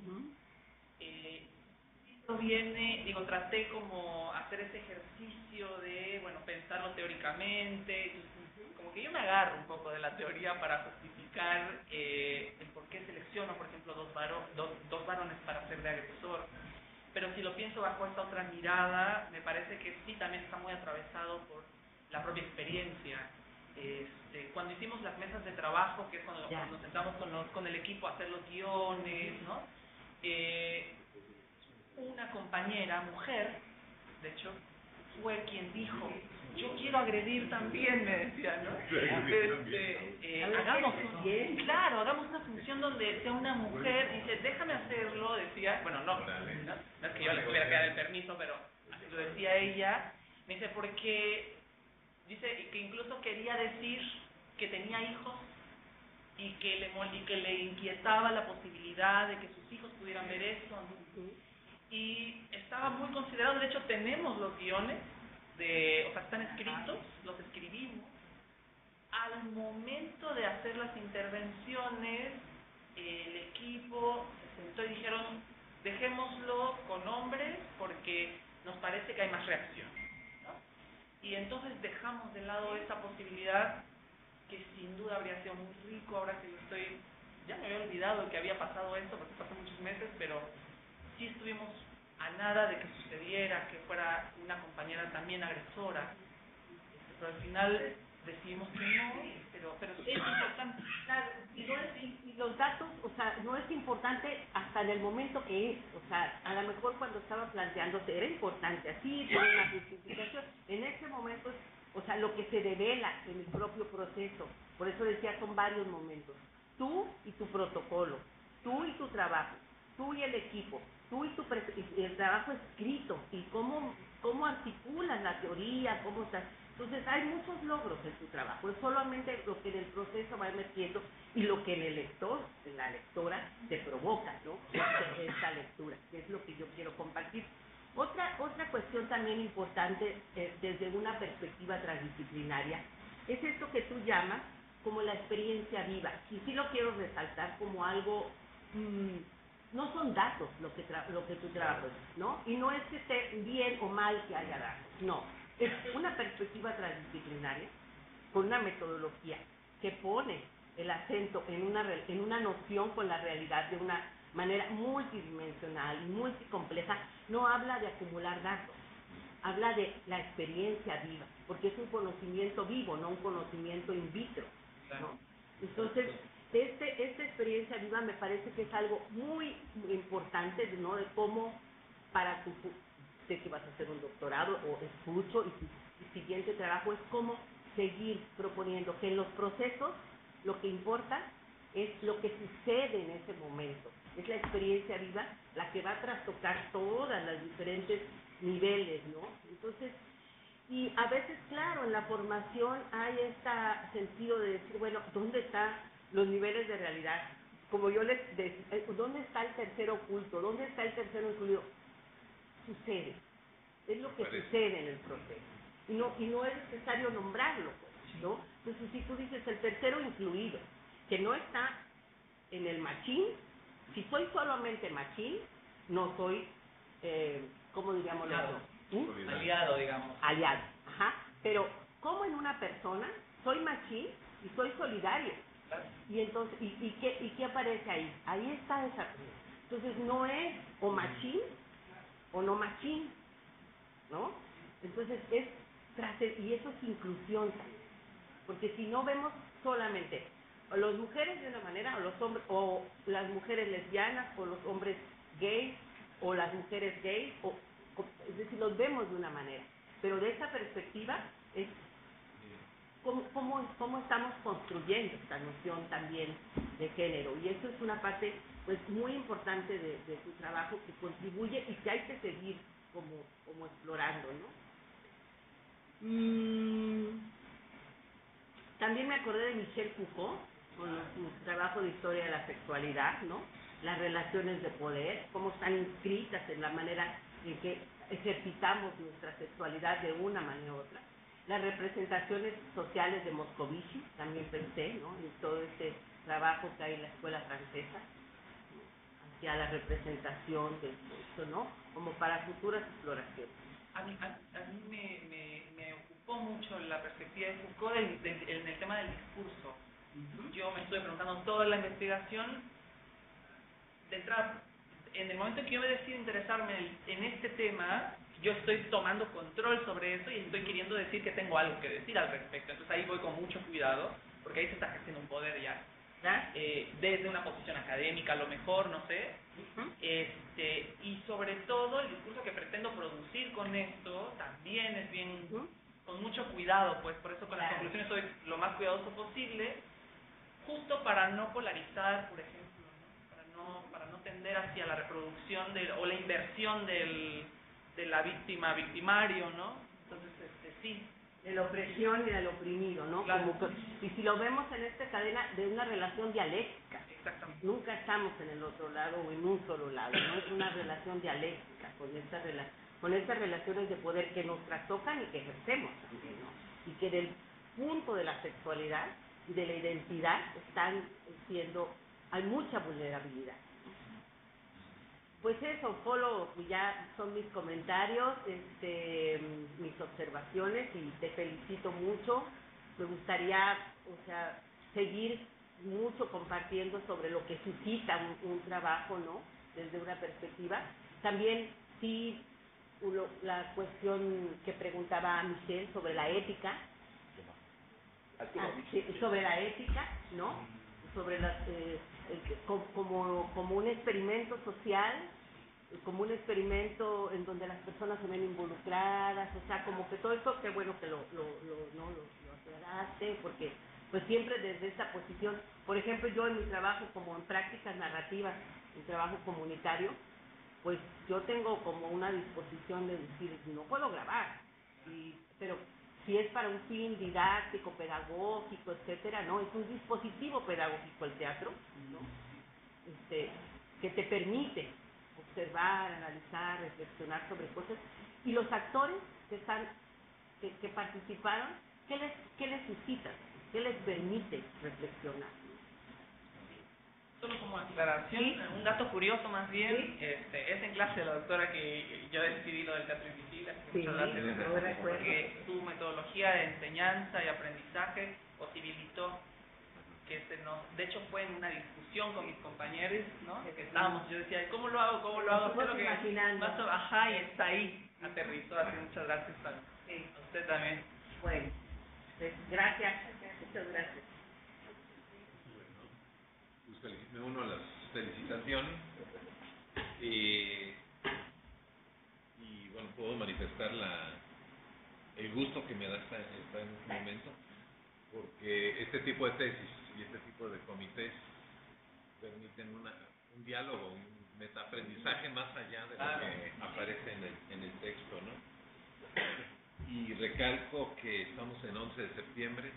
esto viene, traté como hacer ese ejercicio de, pensarlo teóricamente, como que yo me agarro un poco de la teoría para justificar el por qué selecciono, por ejemplo, dos varones para ser de agresor. Pero si lo pienso bajo esta otra mirada, me parece que sí también está muy atravesado por la propia experiencia. cuando hicimos las mesas de trabajo, que es cuando nos sentamos con el equipo a hacer los guiones, ¿no? Una compañera, mujer, de hecho, fue quien dijo, yo quiero agredir también, me decía, ¿no? Hagamos una función donde sea una mujer, y dice, déjame hacerlo, decía, bueno, no es que yo le tuviera que dar el permiso, pero así lo decía ella, me dice, porque, dice, que incluso quería decir que tenía hijos, y que le inquietaba la posibilidad de que sus hijos pudieran ver eso, ¿no? Y estaba muy considerado, de hecho tenemos los guiones, o sea, están escritos, los escribimos. Al momento de hacer las intervenciones, el equipo se sentó y dijeron, dejémoslo con hombres porque nos parece que hay más reacción, ¿no? Y entonces dejamos de lado esa posibilidad que sin duda habría sido muy rico, ahora que ya me había olvidado que había pasado esto, porque pasó muchos meses, pero sí estuvimos a nada de que sucediera, que fuera una compañera también agresora, pero al final decidimos que no, pero sí es importante. Claro, y los datos, o sea, no es importante hasta en el momento que es, o sea, a lo mejor cuando estaba planteándose era importante, así tiene una justificación, en ese momento, o sea, lo que se devela en el propio proceso, por eso decía, son varios momentos, tú y tu protocolo, tú y tu trabajo, tú y el equipo, tú y el trabajo escrito, y cómo articulas la teoría, cómo estás. Entonces hay muchos logros en tu trabajo, es solamente lo que en el proceso va metiendo y lo que en el lector, en la lectora, te provoca, ¿no? Esta lectura, que es lo que yo quiero compartir. Otra cuestión también importante desde una perspectiva transdisciplinaria es esto que tú llamas como la experiencia viva, y sí lo quiero resaltar como algo, no son datos lo que tú trabajas, ¿no? Y no es que esté bien o mal que haya datos, no. Es una perspectiva transdisciplinaria con una metodología que pone el acento en una noción con la realidad de una manera multidimensional y multicompleja. No habla de acumular datos, habla de la experiencia viva, porque es un conocimiento vivo, no un conocimiento in vitro, ¿no? Entonces, esta experiencia viva me parece que es algo muy importante, ¿no? De cómo para sé que vas a hacer un doctorado o escucho, y tu siguiente trabajo es cómo seguir proponiendo que en los procesos lo que importa es lo que sucede en ese momento, es la experiencia viva la que va a trastocar todas las diferentes niveles, ¿no? Entonces, y a veces, claro, en la formación hay este sentido de decir, bueno, ¿dónde están los niveles de realidad? Como yo les decía, ¿dónde está el tercero oculto? ¿Dónde está el tercero incluido? Sucede, es lo que sucede en el proceso, y no es necesario nombrarlo, ¿no? Entonces, si tú dices el tercero incluido, que no está en el machín, si soy solamente machín, no soy, ¿cómo diríamos? Aliado, digamos. Aliado, ajá, pero como en una persona, soy machín y soy solidario, y entonces, ¿y qué aparece ahí? Ahí está esa, entonces no es o machín, o no machín, ¿no? Entonces y eso es inclusión también, porque si no vemos solamente o las mujeres de una manera, o los hombres, o las mujeres lesbianas, o los hombres gays, o las mujeres gays, es decir, los vemos de una manera, pero de esa perspectiva es cómo estamos construyendo esta noción también de género, y eso es una parte pues muy importante de tu trabajo que contribuye y que hay que seguir como explorando, ¿no? También me acordé de Michel Foucault con su trabajo de historia de la sexualidad, ¿no? Las relaciones de poder, cómo están inscritas en la manera en que ejercitamos nuestra sexualidad de una manera u otra. Las representaciones sociales de Moscovici, también pensé, ¿no? En todo este trabajo que hay en la escuela francesa, hacia la representación de esto, ¿no? Como para futuras exploraciones. A mí me ocupó mucho la perspectiva de Foucault en el tema del discurso. Yo me estuve preguntando toda la investigación. De entrada, en el momento en que yo me decido interesarme en este tema, yo estoy tomando control sobre eso y estoy queriendo decir que tengo algo que decir al respecto. Entonces ahí voy con mucho cuidado, porque ahí se está ejerciendo un poder ya. Desde una posición académica a lo mejor, no sé. Y sobre todo el discurso que pretendo producir con esto también es bien, con mucho cuidado, pues por eso con las conclusiones soy lo más cuidadoso posible, justo para no polarizar, por ejemplo, ¿no? Para no tender hacia la reproducción o la inversión de la víctima victimario, ¿no? Entonces, sí. De la opresión y del oprimido, ¿no? Claro. Y si lo vemos en esta cadena de una relación dialéctica. Exactamente. Nunca estamos en el otro lado o en un solo lado, ¿no? Es una relación dialéctica con estas relaciones de poder que nos trastocan y que ejercemos también, ¿no? Y que del punto de la sexualidad y de la identidad hay mucha vulnerabilidad. Pues eso, Polo, ya son mis comentarios, mis observaciones, y te felicito mucho. Me gustaría, seguir mucho compartiendo sobre lo que suscita un trabajo, ¿no? Desde una perspectiva. También, sí, la cuestión que preguntaba Michelle sobre la ética, sobre la ética, ¿no? Sobre como un experimento social, como un experimento en donde las personas se ven involucradas, como que todo esto, qué bueno que lo aclaraste, porque pues siempre desde esta posición, por ejemplo, yo en mi trabajo como en prácticas narrativas, en trabajo comunitario, pues yo tengo como una disposición de decir, no puedo grabar, pero si es para un fin didáctico, pedagógico, etcétera, no, es un dispositivo pedagógico el teatro, ¿no? Que te permite observar, analizar, reflexionar sobre cosas, y los actores que participaron, ¿qué les suscita? ¿Qué les permite reflexionar? Solo como aclaración, ¿sí? Un dato curioso más bien, ¿sí? Es en clase de la doctora que yo decidí lo del teatro invisible, así que muchas gracias, porque su metodología de enseñanza y aprendizaje posibilitó que de hecho fue en una discusión con mis compañeros, ¿no? Que estábamos, yo decía, ¿cómo lo hago? Sé lo que más, ajá, y está ahí, aterrizó, así, muchas gracias a usted también. Bueno, pues, gracias, muchas gracias. Pues me uno a las felicitaciones y bueno, puedo manifestar el gusto que me da estar en este momento, porque este tipo de tesis y este tipo de comités permiten un diálogo, un metaaprendizaje más allá de lo que aparece en el texto, ¿no? Y recalco que estamos en 11 de septiembre,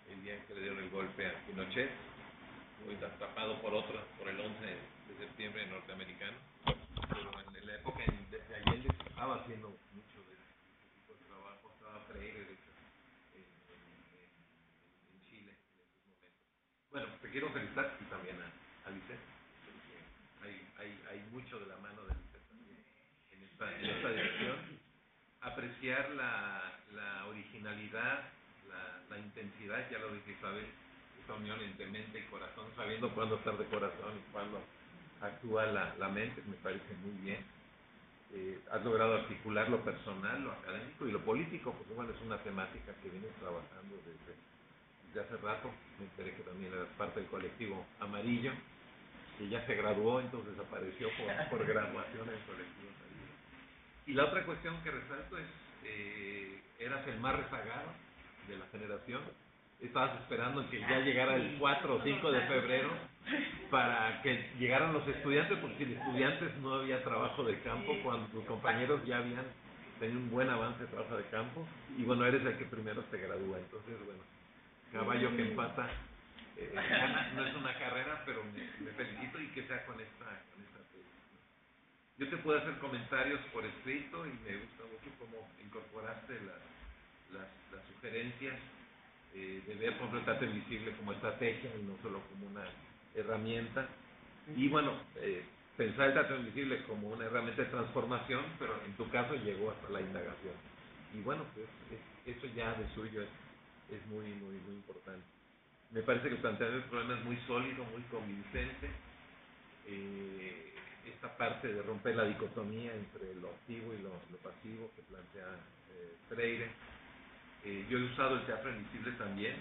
el día en que le dieron el golpe a Pinochet, muy atrapado por el 11 de septiembre norteamericano, pero en la época de Allende se estaba haciendo mucho de este tipo de trabajo, estaba Freire, de hecho, en Chile en esos momentos. Bueno, te quiero felicitar y también a Lisette, porque hay mucho de la mano de Lisette también en esta dirección. Apreciar la originalidad, la intensidad, ya lo dije Isabel, esa unión entre mente y corazón, sabiendo cuándo estar de corazón y cuándo actúa la mente, me parece muy bien. Has logrado articular lo personal, lo académico y lo político, porque bueno, es una temática que vienes trabajando desde hace rato. Me enteré que también eras parte del colectivo Amarillo, que ya se graduó, entonces apareció por graduación en el colectivo Amarillo. Y la otra cuestión que resalto es, eras el más rezagado de la generación. Estabas esperando que ya llegara el 4 o 5 de febrero para que llegaran los estudiantes, porque sin estudiantes no había trabajo de campo, cuando tus compañeros ya habían tenido un buen avance de trabajo de campo, y bueno, eres el que primero se gradúa. Entonces, bueno, caballo que empata, no es una carrera, pero me felicito y que sea con esta tesis. Yo te puedo hacer comentarios por escrito y me gusta mucho cómo incorporaste las sugerencias de ver, por ejemplo, el teatro invisible como estrategia y no solo como una herramienta. Y bueno, pensar el teatro invisible como una herramienta de transformación, pero en tu caso llegó hasta la indagación. Y bueno, pues eso ya de suyo es muy, muy, muy importante. Me parece que el planteamiento del problema es muy sólido, muy convincente. esta parte de romper la dicotomía entre lo activo y lo pasivo que plantea Freire. Yo he usado el teatro invisible también.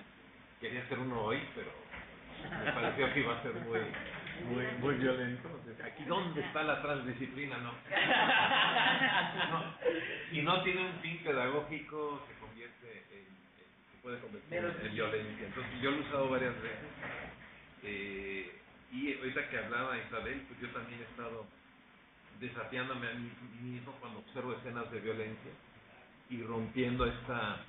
Quería hacer uno hoy, pero me pareció que iba a ser muy violento. Aquí, ¿dónde está la transdisciplina? No. Si no tiene un fin pedagógico, se puede convertir en violencia. Entonces, yo lo he usado varias veces. Y ahorita que hablaba Isabel, pues yo también he estado desafiándome a mí mismo cuando observo escenas de violencia y rompiendo esta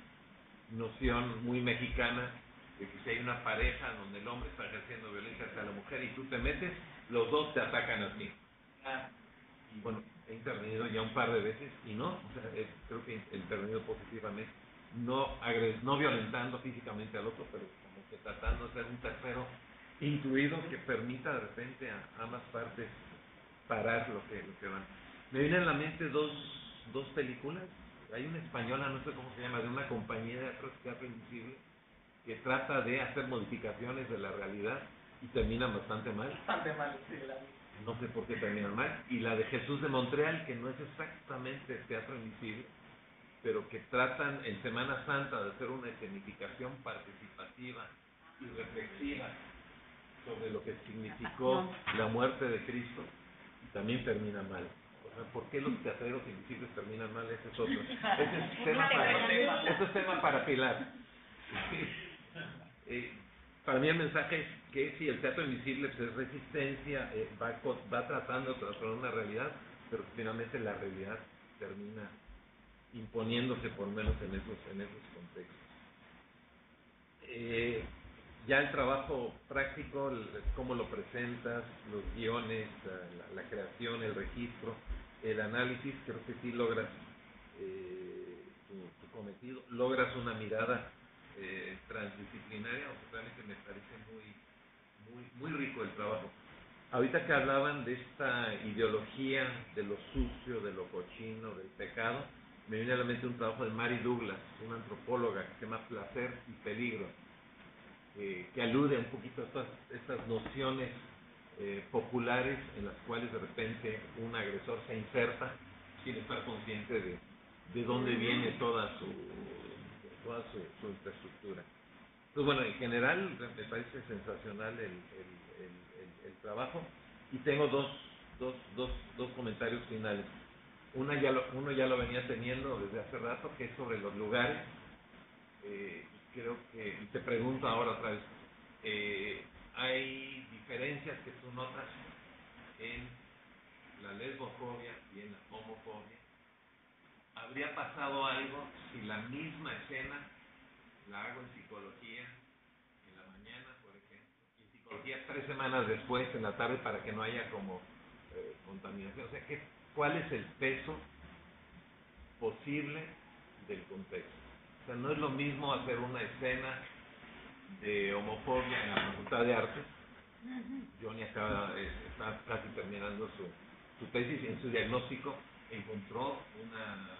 noción muy mexicana de que si hay una pareja donde el hombre está ejerciendo violencia hacia la mujer y tú te metes, los dos te atacan a ti. Y bueno, he intervenido ya un par de veces y no, o sea, creo que he intervenido positivamente, no violentando físicamente al otro, pero como que tratando de ser un tercero incluido que permita de repente a ambas partes parar lo que van. Me vienen a la mente dos películas. Hay una española, no sé cómo se llama, de una compañía de teatro invisible que trata de hacer modificaciones de la realidad y terminan bastante mal. Bastante mal, sí, no sé por qué terminan mal. Y la de Jesús de Montreal, que no es exactamente teatro invisible, pero que tratan en Semana Santa de hacer una escenificación participativa y reflexiva sobre lo que significó la muerte de Cristo, y también termina mal. O sea, ¿por qué los teatreros invisibles terminan mal? Ese es otro. Ese es tema para Pilar. Para mí el mensaje es que si el teatro invisible pues, es resistencia, va tratando de transformar una realidad, pero finalmente la realidad termina imponiéndose por lo menos en esos contextos. Ya el trabajo práctico, cómo lo presentas, los guiones, la creación, el registro, el análisis, creo que sí logras tu cometido, logras una mirada transdisciplinaria, o sea, realmente me parece muy rico el trabajo. Ahorita que hablaban de esta ideología de lo sucio, de lo cochino, del pecado, me viene a la mente un trabajo de Mary Douglas, una antropóloga que se llama Placer y Peligro, que alude un poquito a estas nociones populares en las cuales de repente un agresor se inserta sin estar consciente de dónde viene toda su infraestructura. Entonces, bueno, en general me parece sensacional el trabajo, y tengo dos comentarios finales. Uno ya lo venía teniendo desde hace rato, que es sobre los lugares. Creo que, y te pregunto ahora otra vez, hay diferencias que tú notas en la lesbofobia y en la homofobia. ¿Habría pasado algo si la misma escena la hago en psicología en la mañana, por ejemplo, y en psicología 3 semanas después en la tarde, para que no haya como contaminación? O sea, ¿cuál es el peso posible del contexto? O sea, no es lo mismo hacer una escena de homofobia en la Facultad de Artes. Johnny está casi terminando su tesis. En su diagnóstico encontró una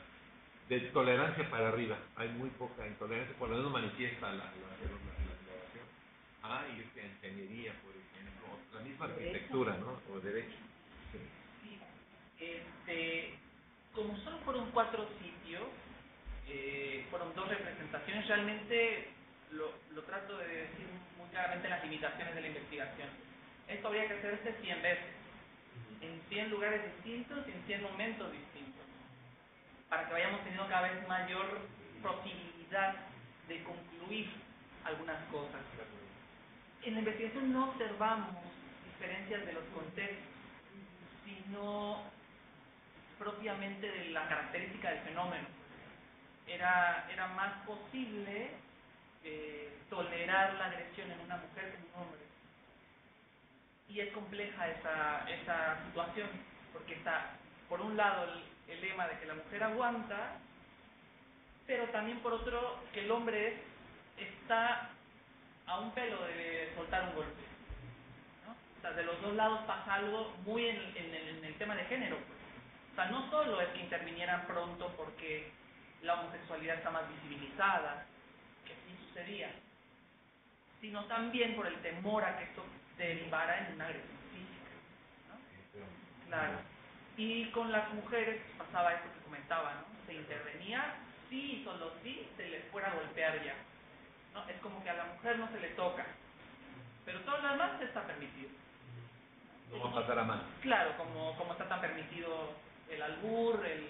de tolerancia para arriba. Hay muy poca intolerancia, por lo menos manifiesta la grabación. Y ingeniería, por ejemplo, la misma arquitectura, ¿no? O derecho. Sí. Como solo fueron 4 sitios, fueron 2 representaciones, realmente lo trato de decir muy claramente las limitaciones de la investigación. Esto habría que hacerse 100 veces, en 100 lugares distintos y en 100 momentos distintos, para que vayamos teniendo cada vez mayor posibilidad de concluir algunas cosas. En la investigación no observamos diferencias de los contextos, sino propiamente de la característica del fenómeno. Era más posible tolerar la agresión en una mujer que en un hombre. Y es compleja esa situación, porque está, por un lado, el lema de que la mujer aguanta, pero también por otro, que el hombre está a un pelo de soltar un golpe, ¿no? O sea, de los dos lados pasa algo muy en el tema de género, pues. O sea, no solo es que intervinieran pronto porque la homosexualidad está más visibilizada, que sí sucedía, sino también por el temor a que esto derivara en una agresión física, ¿no? Claro. Y con las mujeres pasaba eso que comentaba, ¿no? Se intervenía, sí y solo sí, se les fuera a golpear ya, ¿no? Es como que a la mujer no se le toca, pero todo lo demás está permitido. No va a pasar a más. Claro, como está tan permitido el albur, el